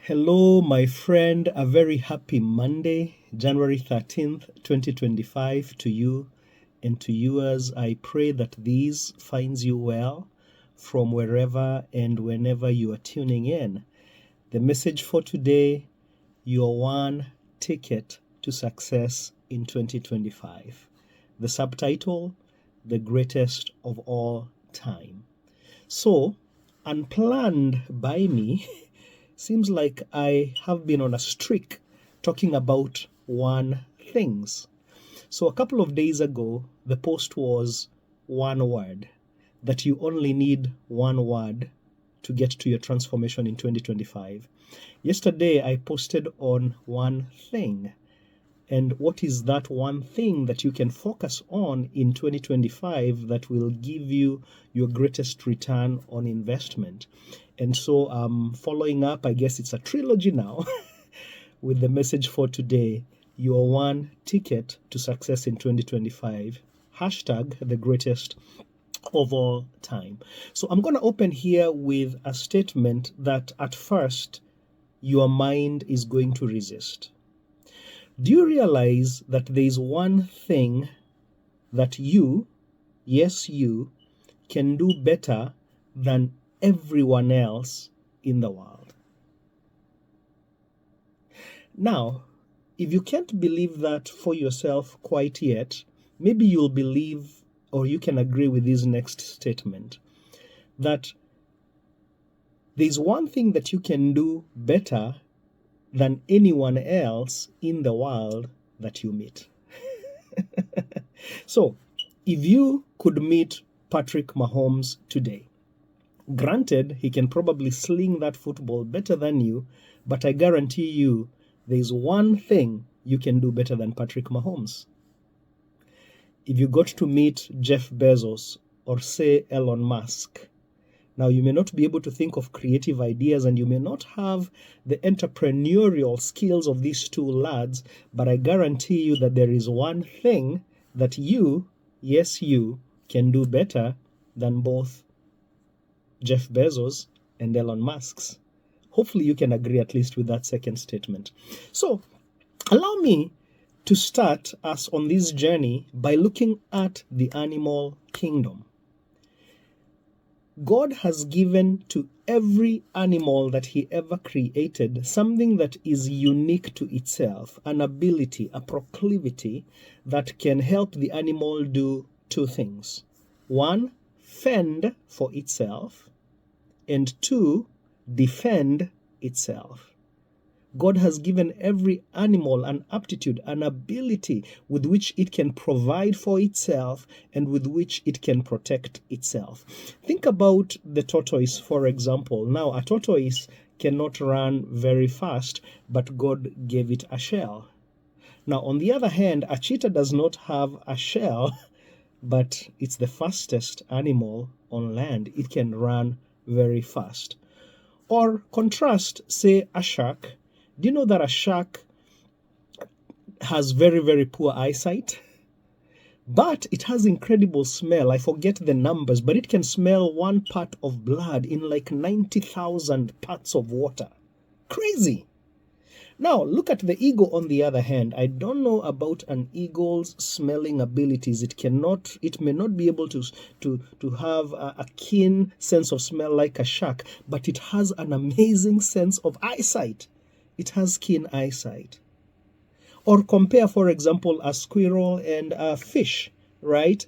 Hello, my friend. A very happy Monday, January 13th, 2025 to you and to yours. I pray that this finds you well from wherever and whenever you are tuning in. The message for today, your one ticket to success in 2025. The subtitle, The Greatest of All Time. So, unplanned by me, seems like I have been on a streak talking about one things. So a couple of days ago, the post was one word, that you only need one word to get to your transformation in 2025. Yesterday, I posted on one thing. And what is that one thing that you can focus on in 2025 that will give you your greatest return on investment? And so following up, I guess it's a trilogy now, with the message for today, your one ticket to success in 2025, hashtag the greatest of all time. So I'm going to open here with a statement that at first your mind is going to resist. Do you realize that there is one thing that you, yes, you, can do better than everyone else in the world? Now, if you can't believe that for yourself quite yet, maybe you'll believe or you can agree with this next statement, that there's one thing that you can do better than anyone else in the world that you meet. So, if you could meet Patrick Mahomes today, granted, he can probably sling that football better than you, but I guarantee you there's one thing you can do better than Patrick Mahomes. If you got to meet Jeff Bezos or say Elon Musk, now, you may not be able to think of creative ideas and you may not have the entrepreneurial skills of these two lads, but I guarantee you that there is one thing that you, yes, you, can do better than both Jeff Bezos and Elon Musk's. Hopefully, you can agree at least with that second statement. So, allow me to start us on this journey by looking at the animal kingdom. God has given to every animal that he ever created something that is unique to itself, an ability, a proclivity that can help the animal do two things. One, fend for itself, and two, defend itself. God has given every animal an aptitude, an ability with which it can provide for itself and with which it can protect itself. Think about the tortoise, for example. Now, a tortoise cannot run very fast, but God gave it a shell. Now, on the other hand, a cheetah does not have a shell, but it's the fastest animal on land. It can run very fast. Or contrast, say, a shark. Do you know that a shark has very, very poor eyesight? But it has incredible smell. I forget the numbers, but it can smell one part of blood in like 90,000 parts of water. Crazy. Now, look at the eagle on the other hand. I don't know about an eagle's smelling abilities. It may not be able to have a keen sense of smell like a shark, but it has an amazing sense of eyesight. It has keen eyesight. Or compare, for example, a squirrel and a fish, right?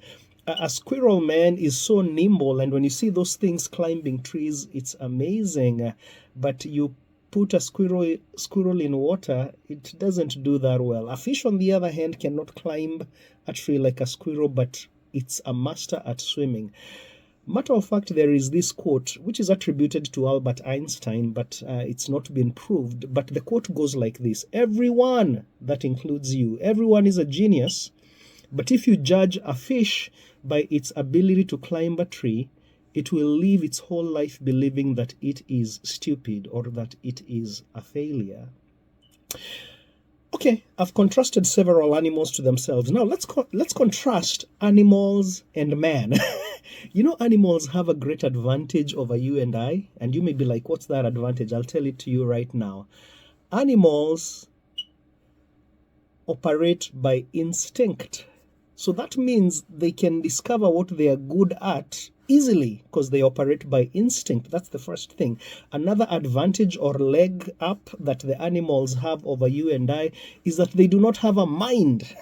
A squirrel, man, is so nimble, and when you see those things climbing trees, it's amazing. But you put a squirrel in water, it doesn't do that well. A fish, on the other hand, cannot climb a tree like a squirrel, but it's a master at swimming. Matter of fact, there is this quote, which is attributed to Albert Einstein, but it's not been proved. But the quote goes like this: everyone, that includes you, everyone is a genius, but if you judge a fish by its ability to climb a tree, it will live its whole life believing that it is stupid or that it is a failure. Okay, I've contrasted several animals to themselves. Now let's contrast animals and man. Animals have a great advantage over you and I, and you may be like, what's that advantage? I'll tell it to you right now. Animals operate by instinct. So that means they can discover what they are good at easily because they operate by instinct. That's the first thing. Another advantage or leg up that the animals have over you and I is that they do not have a mind.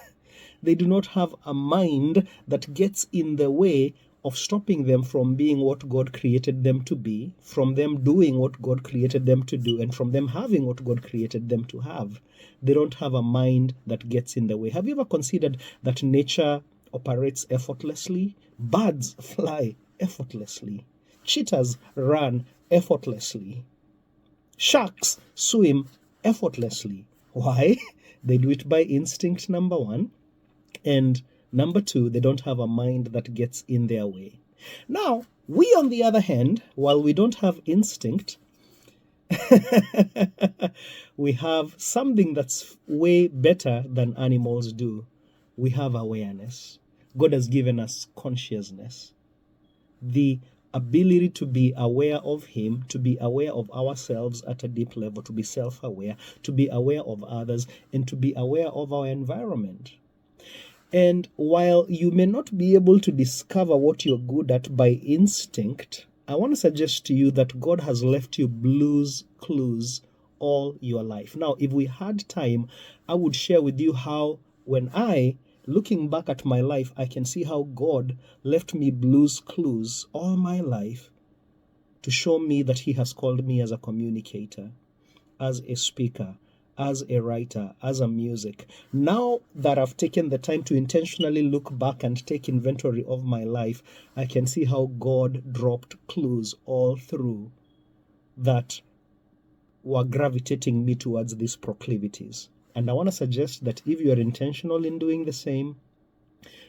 They do not have a mind that gets in the way of stopping them from being what God created them to be, from them doing what God created them to do, and from them having what God created them to have. They don't have a mind that gets in the way. Have you ever considered that nature operates effortlessly? Birds fly effortlessly. Cheetahs run effortlessly. Sharks swim effortlessly. Why? They do it by instinct, number one. And number two, they don't have a mind that gets in their way. Now, we, on the other hand, while we don't have instinct, we have something that's way better than animals do. We have awareness. God has given us consciousness, the ability to be aware of Him, to be aware of ourselves at a deep level, to be self-aware, to be aware of others, and to be aware of our environment. And while you may not be able to discover what you're good at by instinct, I want to suggest to you that God has left you Blue's Clues all your life. Now, if we had time, I would share with you how looking back at my life, I can see how God left me Blue's Clues all my life to show me that He has called me as a communicator, as a speaker, as a writer, as a music. Now that I've taken the time to intentionally look back and take inventory of my life, I can see how God dropped clues all through that were gravitating me towards these proclivities. And I want to suggest that if you are intentional in doing the same,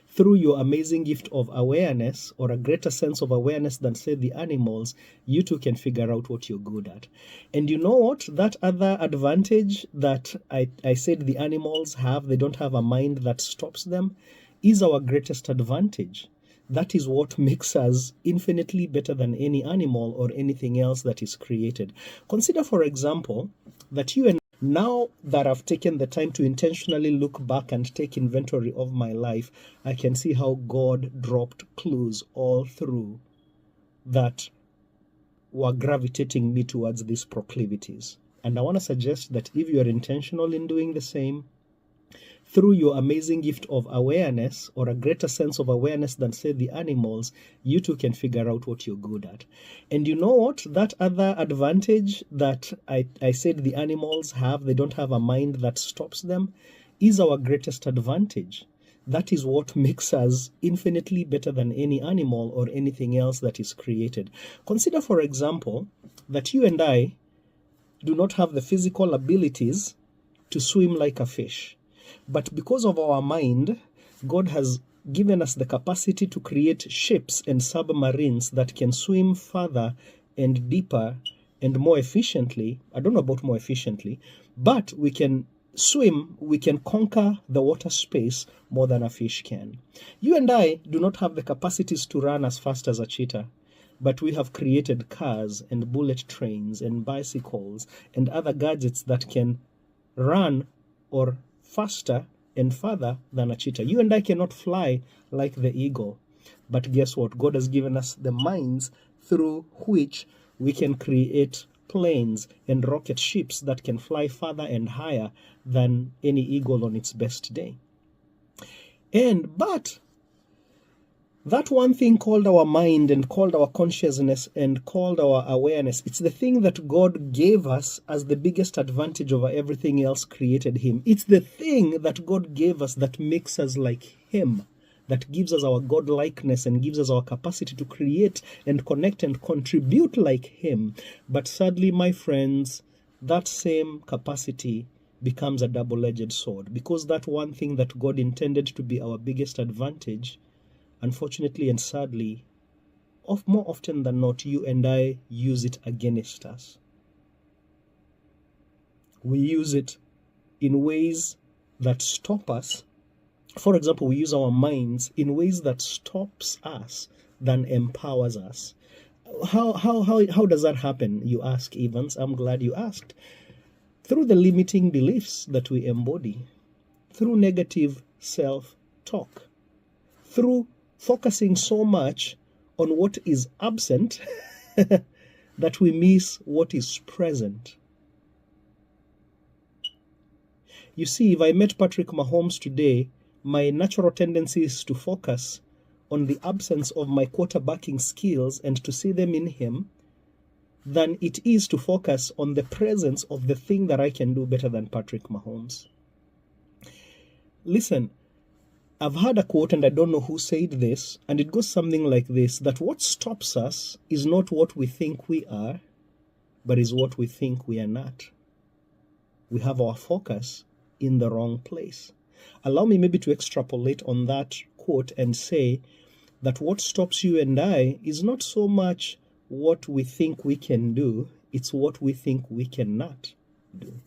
through your amazing gift of awareness, or a greater sense of awareness than, say, the animals, you too can figure out what you're good at. And you know what? That other advantage that I said the animals have, they don't have a mind that stops them, is our greatest advantage. That is what makes us infinitely better than any animal or anything else that is created. Consider, for example, that now that I've taken the time to intentionally look back and take inventory of my life, I can see how God dropped clues all through that were gravitating me towards these proclivities. And I want to suggest that if you are intentional in doing the same, through your amazing gift of awareness, or a greater sense of awareness than, say, the animals, you too can figure out what you're good at. And you know what? That other advantage that I said the animals have, they don't have a mind that stops them, is our greatest advantage. That is what makes us infinitely better than any animal or anything else that is created. Consider, for example, that you and I do not have the physical abilities to swim like a fish. But because of our mind, God has given us the capacity to create ships and submarines that can swim further and deeper and more efficiently. I don't know about more efficiently, but we can swim, we can conquer the water space more than a fish can. You and I do not have the capacities to run as fast as a cheetah, but we have created cars and bullet trains and bicycles and other gadgets that can run or faster and further than a cheetah. You and I cannot fly like the eagle, but guess what? God has given us the minds through which we can create planes and rocket ships that can fly further and higher than any eagle on its best day. But that one thing called our mind and called our consciousness and called our awareness, it's the thing that God gave us as the biggest advantage over everything else created Him. It's the thing that God gave us that makes us like Him, that gives us our God-likeness and gives us our capacity to create and connect and contribute like Him. But sadly, my friends, that same capacity becomes a double-edged sword, because that one thing that God intended to be our biggest advantage, unfortunately and sadly, more often than not, you and I use it against us. We use it in ways that stop us. For example, we use our minds in ways that stops us, than empowers us. How does that happen, you ask, Evans? I'm glad you asked. Through the limiting beliefs that we embody, through negative self-talk, through focusing so much on what is absent that we miss what is present. You see, if I met Patrick Mahomes today, my natural tendency is to focus on the absence of my quarterbacking skills and to see them in him, than it is to focus on the presence of the thing that I can do better than Patrick Mahomes. Listen, I've heard a quote, and I don't know who said this, and it goes something like this, that what stops us is not what we think we are, but is what we think we are not. We have our focus in the wrong place. Allow me maybe to extrapolate on that quote and say that what stops you and I is not so much what we think we can do, it's what we think we cannot do.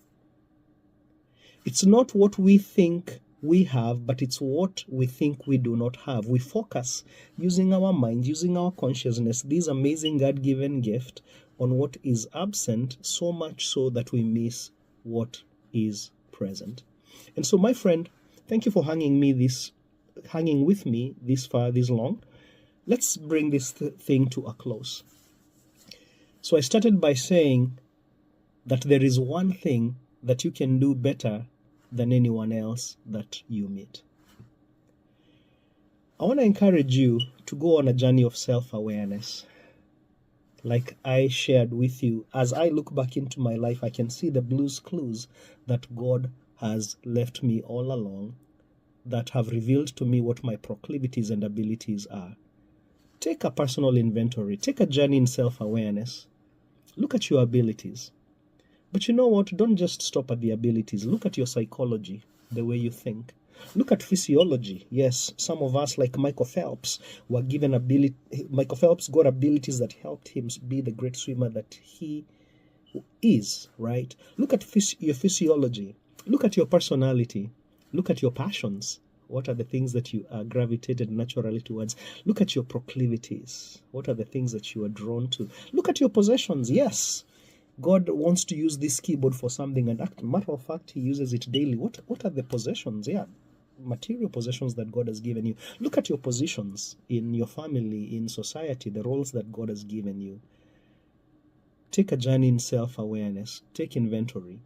It's not what we think we have, but it's what we think we do not have. We focus using our mind, using our consciousness, this amazing God-given gift, on what is absent, so much so that we miss what is present. And so, my friend, thank you for hanging with me this far, this long. Let's bring this thing to a close. So I started by saying that there is one thing that you can do better than anyone else that you meet. I want to encourage you to go on a journey of self-awareness. Like I shared with you, as I look back into my life, I can see the blues clues that God has left me all along, that have revealed to me what my proclivities and abilities are. Take a personal inventory. Take a journey in self-awareness. Look at your abilities. But you know what? Don't just stop at the abilities. Look at your psychology, the way you think. Look at physiology. Yes, some of us, like Michael Phelps, were given ability. Michael Phelps got abilities that helped him be the great swimmer that he is, right? Look at your physiology. Look at your personality. Look at your passions. What are the things that you are gravitated naturally towards? Look at your proclivities. What are the things that you are drawn to? Look at your possessions. Yes, God wants to use this keyboard for something, and matter of fact, he uses it daily. What are the possessions? Yeah, material possessions that God has given you. Look at your positions in your family, in society, the roles that God has given you. Take a journey in self-awareness. Take inventory.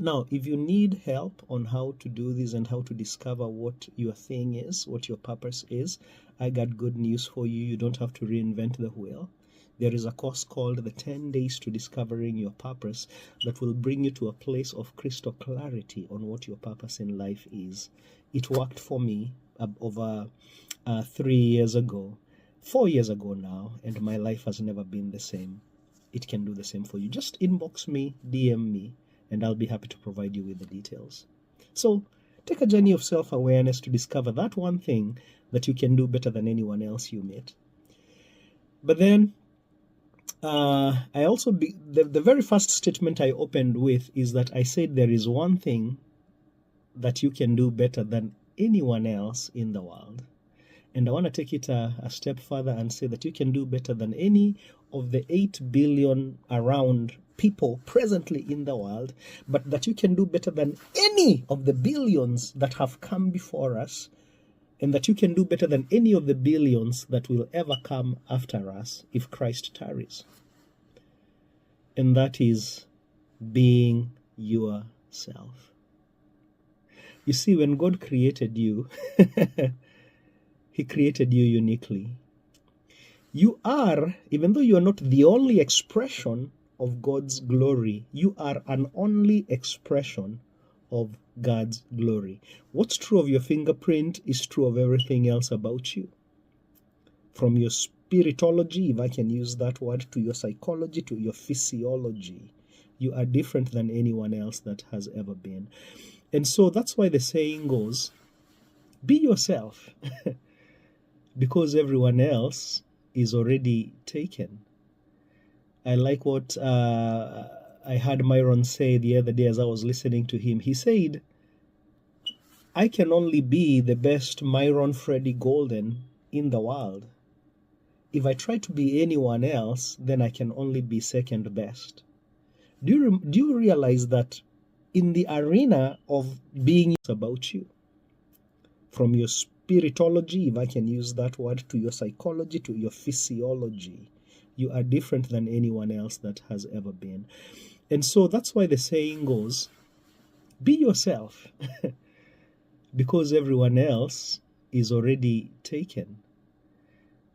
Now, if you need help on how to do this and how to discover what your thing is, what your purpose is, I got good news for you. You don't have to reinvent the wheel. There is a course called the 10 Days to Discovering Your Purpose that will bring you to a place of crystal clarity on what your purpose in life is. It worked for me over 3 years ago, 4 years ago now, and my life has never been the same. It can do the same for you. Just inbox me, DM me, and I'll be happy to provide you with the details. So take a journey of self-awareness to discover that one thing that you can do better than anyone else you meet. But then, the very first statement I opened with is that I said there is one thing that you can do better than anyone else in the world. And I want to take it a step further and say that you can do better than any of the 8 billion around people presently in the world, but that you can do better than any of the billions that have come before us, and that you can do better than any of the billions that will ever come after us if Christ tarries. And that is being yourself. You see, when God created you, he created you uniquely. You are, even though you are not the only expression of God's glory, you are an only expression of God's glory. What's true of your fingerprint is true of everything else about you. From your spiritology, if I can use that word, to your psychology, to your physiology, you are different than anyone else that has ever been. And so that's why the saying goes, be yourself, because everyone else is already taken. I like what I heard Myron say the other day as I was listening to him. He said, I can only be the best Myron Freddie Golden in the world. if I try to be anyone else, then I can only be second best. Do you realize that in the arena of being about you, from your spiritology, if I can use that word, to your psychology, to your physiology, you are different than anyone else that has ever been. And so that's why the saying goes, be yourself, because everyone else is already taken.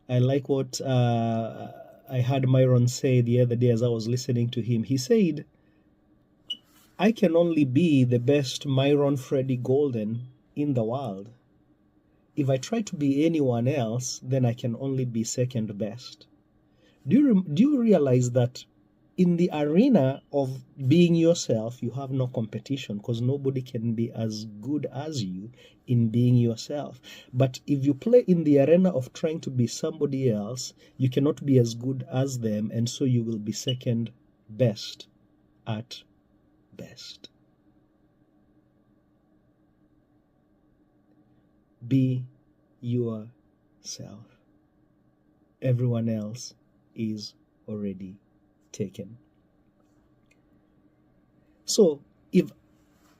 I like what I heard Myron say the other day as I was listening to him. He said, I can only be the best Myron Freddie Golden in the world. If I try to be anyone else, then I can only be second best. Do you realize that in the arena of being yourself, you have no competition, because nobody can be as good as you in being yourself. But if you play in the arena of trying to be somebody else, you cannot be as good as them, and so you will be second best at best. Be yourself. Everyone else is already taken. So, if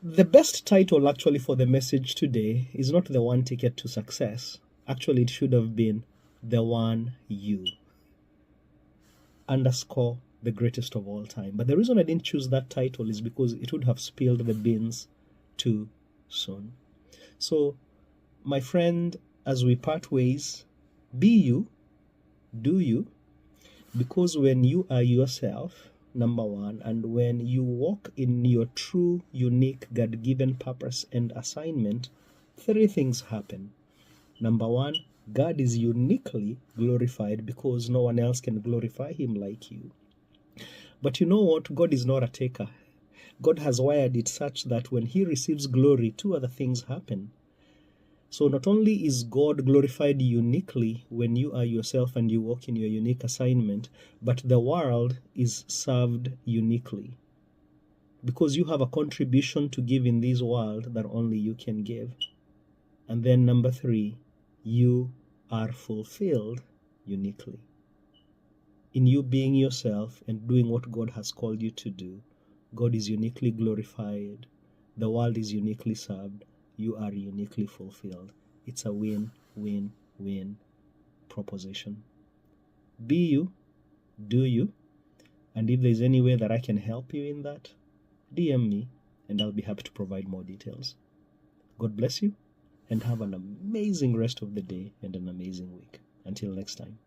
the best title actually for the message today is not the one ticket to success, actually it should have been the one you _ the greatest of all time. But the reason I didn't choose that title is because it would have spilled the beans too soon. So, my friend, as we part ways, be you, do you, because when you are yourself, number one, and when you walk in your true, unique, God-given purpose and assignment, three things happen. Number one, God is uniquely glorified because no one else can glorify him like you. But you know what? God is not a taker. God has wired it such that when he receives glory, two other things happen. So not only is God glorified uniquely when you are yourself and you walk in your unique assignment, but the world is served uniquely, because you have a contribution to give in this world that only you can give. And then number three, you are fulfilled uniquely. In you being yourself and doing what God has called you to do, God is uniquely glorified, the world is uniquely served, you are uniquely fulfilled. It's a win-win-win proposition. Be you, do you, and if there's any way that I can help you in that, DM me and I'll be happy to provide more details. God bless you and have an amazing rest of the day and an amazing week. Until next time.